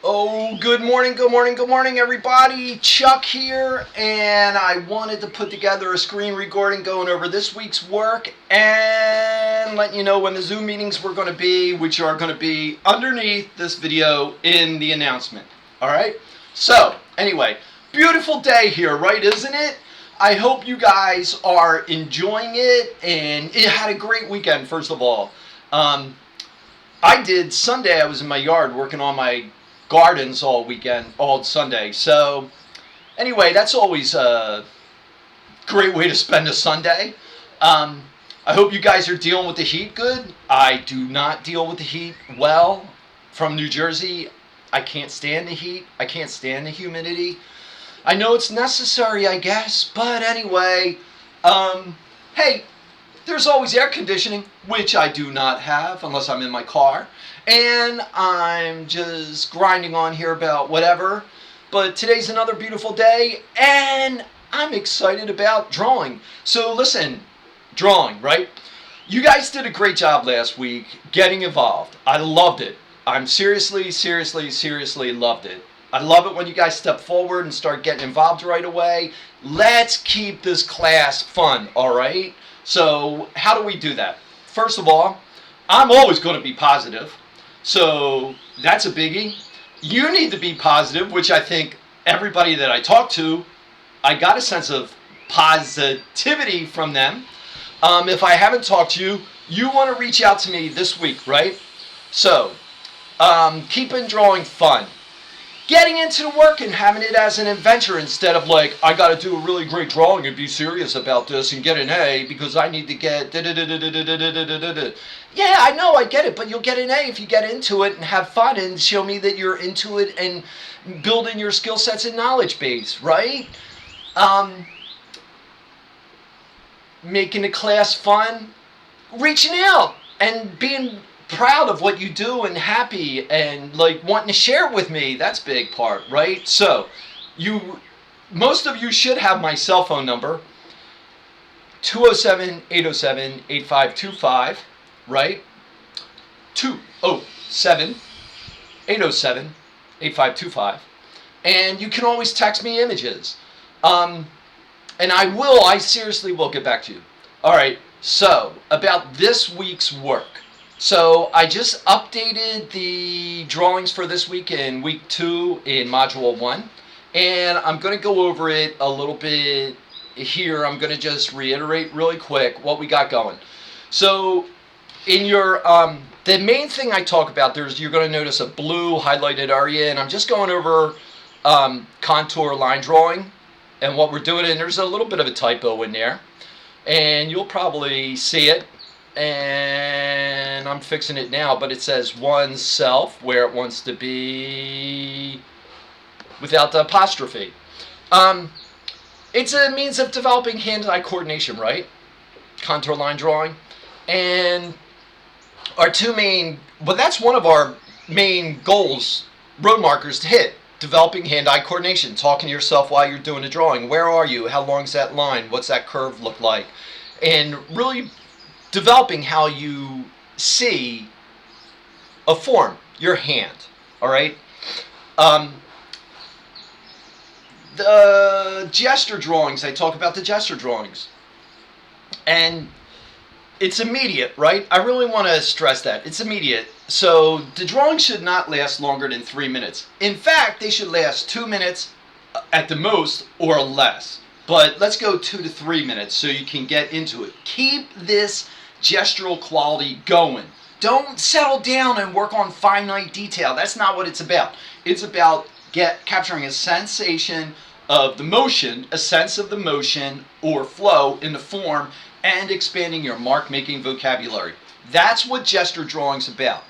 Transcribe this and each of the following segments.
Oh, good morning, good morning, good morning, everybody. Chuck here, and I wanted to put together a screen recording going over this week's work and letting you know when the Zoom meetings were going to be, which are going to be underneath this video in the announcement. All right? So, anyway, beautiful day here, right? Isn't it? I hope you guys are enjoying it, and it had a great weekend, first of all. Sunday, I was in my yard working on my gardens all weekend, all Sunday. So, anyway, that's always a great way to spend a Sunday. I hope you guys are dealing with the heat good. I do not deal with the heat well. From New Jersey, I can't stand the heat. I can't stand the humidity. I know it's necessary, I guess, but anyway, hey, there's always air conditioning, which I do not have unless I'm in my car. And I'm just grinding on here about whatever. But today's another beautiful day, and I'm excited about drawing. So listen, drawing, right? You guys did a great job last week getting involved. I loved it. I'm seriously loved it. I love it when you guys step forward and start getting involved right away. Let's keep this class fun, all right? So how do we do that? First of all, I'm always going to be positive. So that's a biggie. You need to be positive, which I think everybody that I talk to, I got a sense of positivity from them. If I haven't talked to you, you want to reach out to me this week, right? So keeping drawing fun. Getting into the work and having it as an adventure instead of like, I got to do a really great drawing and be serious about this and get an A because I need to get da-da-da-da-da-da-da-da-da-da. Yeah, I know, I get it, but you'll get an A if you get into it and have fun and show me that you're into it and building your skill sets and knowledge base, right? Making the class fun, reaching out and being proud of what you do and happy and like wanting to share it with me. That's a big part, right? So most of you should have my cell phone number, 207-807-8525, right? 207-807-8525. And you can always text me images. And I seriously will get back to you. All right, so about this week's work. So I just updated the drawings for this week in week 2 in module 1. And I'm going to go over it a little bit here. I'm going to just reiterate really quick what we got going. So in your, the main thing I talk about, you're going to notice a blue highlighted area. And I'm just going over contour line drawing and what we're doing. And there's a little bit of a typo in there. And you'll probably see it. And I'm fixing it now, but it says oneself where it wants to be without the apostrophe. It's a means of developing hand-eye coordination, right? Contour line drawing. And our that's one of our main goals, road markers to hit. Developing hand-eye coordination, talking to yourself while you're doing the drawing. Where are you? How long's that line? What's that curve look like? And really developing how you see a form, your hand, all right? The gesture drawings, I talk about the gesture drawings. And it's immediate, right? I really want to stress that. It's immediate. So the drawing should not last longer than 3 minutes. In fact, they should last 2 minutes at the most or less. But let's go 2 to 3 minutes so you can get into it. Keep this gestural quality going. Don't settle down and work on finite detail. That's not what it's about. It's about capturing a sensation of the motion, a sense of the motion or flow in the form, and expanding your mark-making vocabulary. That's what gesture drawing's about.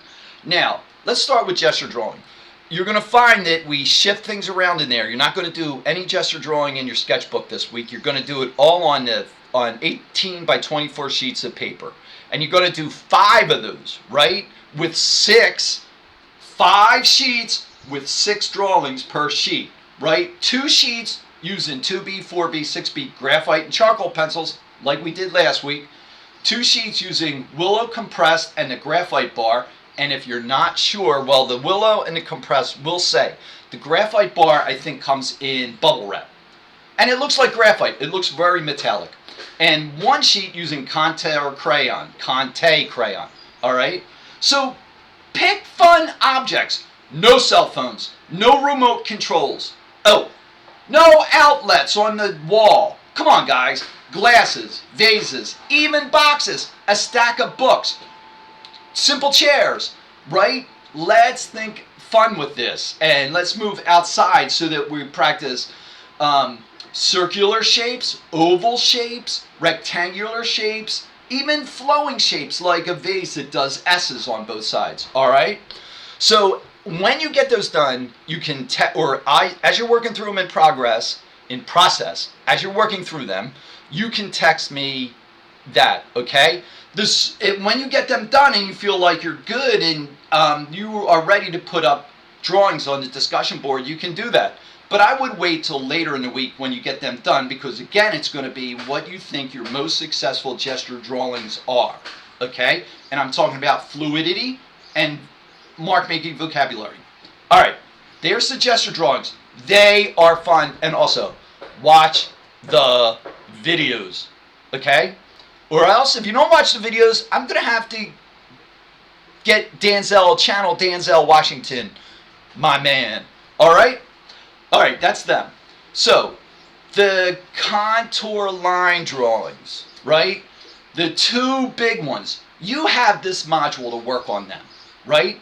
Now, let's start with gesture drawing. You're going to find that we shift things around in there. You're not going to do any gesture drawing in your sketchbook this week. You're going to do it all on 18 by 24 sheets of paper. And you're going to do 5 of those, right? With 5 sheets with 6 drawings per sheet, right? 2 sheets using 2B, 4B, 6B graphite and charcoal pencils like we did last week. 2 sheets using Willow Compressed and the graphite bar. And if you're not sure, well, the Willow and the Compress will say the graphite bar, I think, comes in bubble wrap. And it looks like graphite. It looks very metallic. And one sheet using Conte crayon. All right? So pick fun objects. No cell phones. No remote controls. Oh, no outlets on the wall. Come on, guys. Glasses, vases, even boxes, a stack of books, simple chairs, right? Let's think fun with this, and let's move outside so that we practice circular shapes, oval shapes, rectangular shapes, even flowing shapes like a vase that does S's on both sides. All right? So when you get those done, you can as you're working through them in process, as you're working through them, you can text me that, okay? When you get them done and you feel like you're good and you are ready to put up drawings on the discussion board, you can do that. But I would wait till later in the week when you get them done, because again, it's going to be what you think your most successful gesture drawings are, okay? And I'm talking about fluidity and mark-making vocabulary. All right, there's the gesture drawings. They are fun, and also watch the videos, okay? Or else, if you don't watch the videos, I'm going to have to get channel Danzel Washington, my man. All right? All right, that's them. So, the contour line drawings, right? The two big ones. You have this module to work on them, right?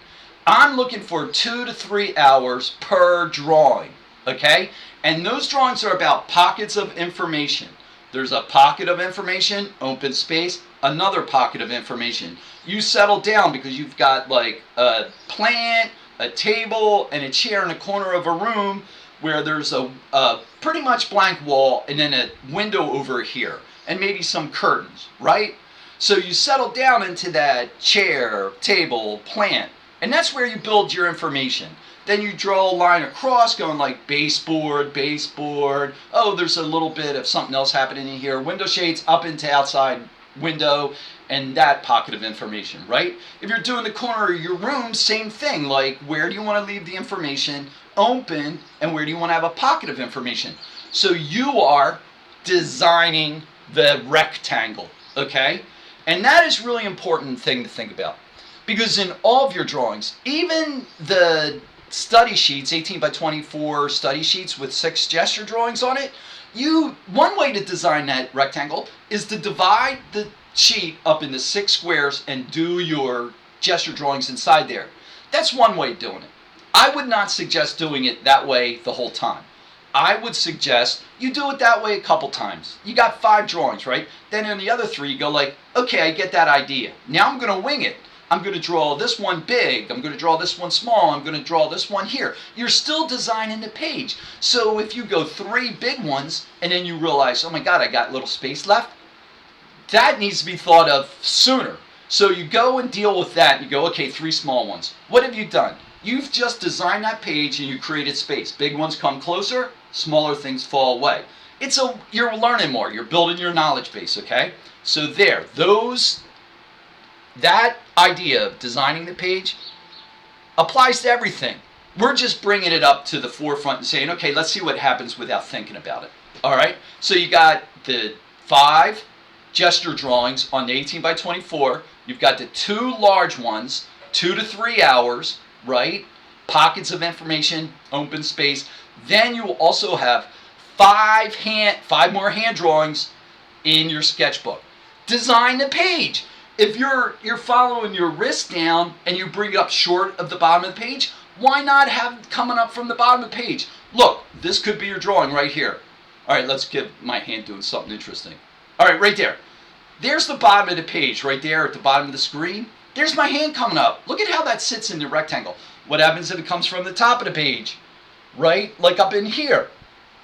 I'm looking for 2 to 3 hours per drawing, okay? And those drawings are about pockets of information. There's a pocket of information, open space, another pocket of information. You settle down because you've got like a plant, a table, and a chair in a corner of a room where there's a pretty much blank wall and then a window over here and maybe some curtains, right? So you settle down into that chair, table, plant, and that's where you build your information. Then you draw a line across going like baseboard, baseboard. Oh, there's a little bit of something else happening in here. Window shades up into outside window, and that pocket of information, right? If you're doing the corner of your room, same thing. Like, where do you want to leave the information open, and where do you want to have a pocket of information? So you are designing the rectangle, okay? And that is really important thing to think about. Because in all of your drawings, even the study sheets, 18 by 24 study sheets with 6 gesture drawings on it, one way to design that rectangle is to divide the sheet up into 6 squares and do your gesture drawings inside there. That's one way of doing it. I would not suggest doing it that way the whole time. I would suggest you do it that way a couple times. You got 5 drawings, right? Then in the other 3, you go like, okay, I get that idea. Now I'm going to wing it. I'm going to draw this one big, I'm going to draw this one small, I'm going to draw this one here. You're still designing the page. So if you go 3 big ones and then you realize, oh my God, I got a little space left, that needs to be thought of sooner. So you go and deal with that and you go, okay, 3 small ones. What have you done? You've just designed that page and you created space. Big ones come closer, smaller things fall away. You're learning more, you're building your knowledge base, okay? So there, that idea of designing the page applies to everything. We're just bringing it up to the forefront and saying, okay, let's see what happens without thinking about it. All right? So you got the 5 gesture drawings on the 18 by 24. You've got the 2 large ones, 2 to 3 hours, right? Pockets of information, open space. Then you will also have 5 more hand drawings in your sketchbook. Design the page. If you're following your wrist down and you bring it up short of the bottom of the page, why not have it coming up from the bottom of the page? Look, this could be your drawing right here. All right, let's get my hand doing something interesting. All right, right there. There's the bottom of the page right there at the bottom of the screen. There's my hand coming up. Look at how that sits in the rectangle. What happens if it comes from the top of the page? Right? Like up in here.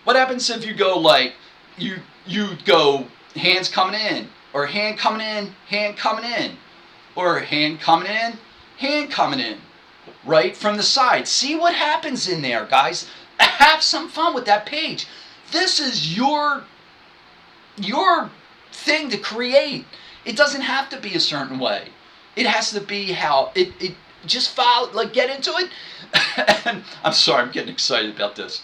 What happens if you go like, you go hands coming in, or hand coming in, hand coming in, or hand coming in, hand coming in, right from the side. See what happens in there, guys. Have some fun with that page. This is your thing to create. It doesn't have to be a certain way. It has to be how just follow, like get into it. And I'm sorry, I'm getting excited about this.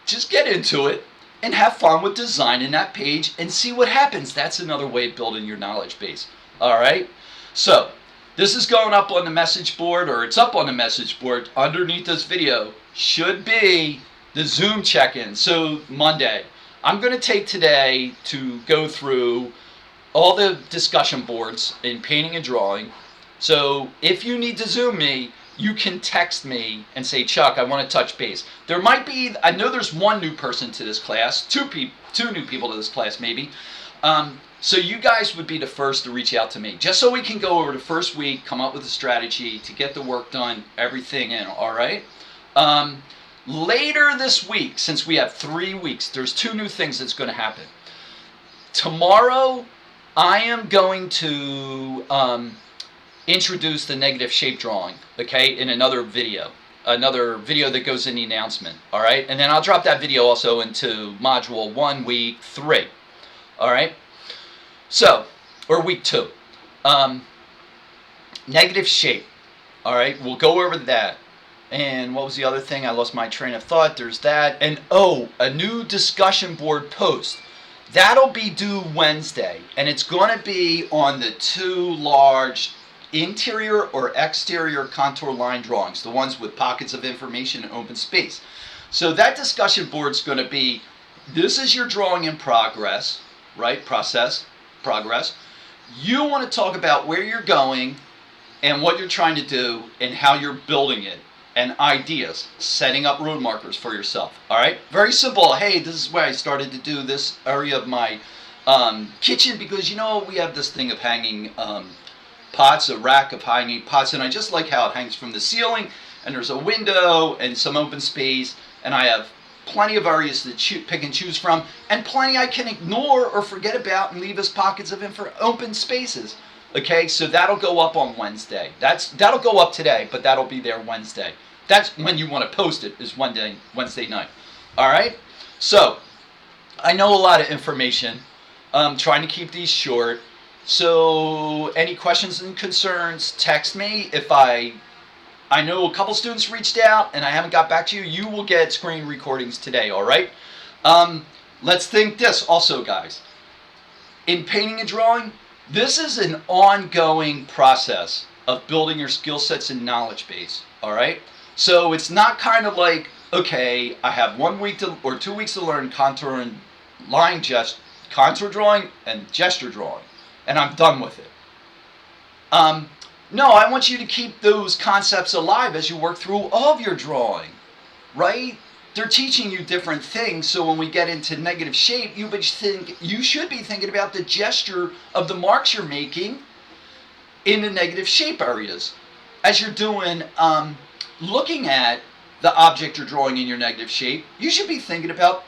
Just get into it and have fun with designing that page and see what happens. That's another way of building your knowledge base. All right. So this is going up on the message board, or it's up on the message board underneath this video. Should be the Zoom check-in. So Monday, I'm going to take today to go through all the discussion boards in painting and drawing. So if you need to Zoom me, you can text me and say, Chuck, I want to touch base. There might be, I know there's one new person to this class, two new people to this class maybe. So you guys would be the first to reach out to me, just so we can go over the first week, come up with a strategy to get the work done, everything in, all right? Later this week, since we have 3 weeks, there's 2 new things that's going to happen. Tomorrow, I am going to introduce the negative shape drawing, okay, in another video that goes in the announcement, all right? And then I'll drop that video also into module 1, week 3, all right? So, or week 2. Negative shape, all right? We'll go over that. And what was the other thing? I lost my train of thought. There's that. And oh, a new discussion board post. That'll be due Wednesday. And it's going to be on the 2 large interior or exterior contour line drawings, the ones with pockets of information and open space. So that discussion board's going to be, this is your drawing in progress, right? Progress. You want to talk about where you're going and what you're trying to do and how you're building it, and ideas, setting up road markers for yourself. All right, very simple. Hey, this is where I started to do this area of my kitchen, because you know we have this thing of hanging pots, a rack of hanging pots, and I just like how it hangs from the ceiling, and there's a window and some open space, and I have plenty of areas to pick and choose from, and plenty I can ignore or forget about and leave as pockets of open spaces. Okay, so that'll go up on Wednesday. That'll go up today, but that'll be there Wednesday. That's when you want to post it, is Wednesday night. All right, so I know a lot of information. I'm trying to keep these short. So any questions and concerns, text me. If I know a couple students reached out and I haven't got back to you, you will get screen recordings today, all right? Let's think this also, guys. In painting and drawing, this is an ongoing process of building your skill sets and knowledge base, all right? So it's not kind of like, okay, I have 1 week or 2 weeks to learn contour and contour drawing and gesture drawing, and I'm done with it. No, I want you to keep those concepts alive as you work through all of your drawing, right? They're teaching you different things, so when we get into negative shape, you should be thinking about the gesture of the marks you're making in the negative shape areas. As you're doing, looking at the object you're drawing in your negative shape, you should be thinking about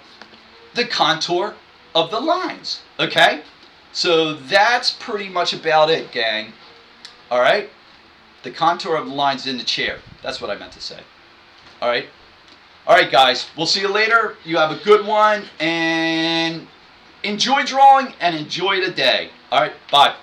the contour of the lines, okay? So that's pretty much about it, gang. All right? The contour of the lines in the chair. That's what I meant to say. All right? All right, guys. We'll see you later. You have a good one. And enjoy drawing and enjoy the day. All right? Bye.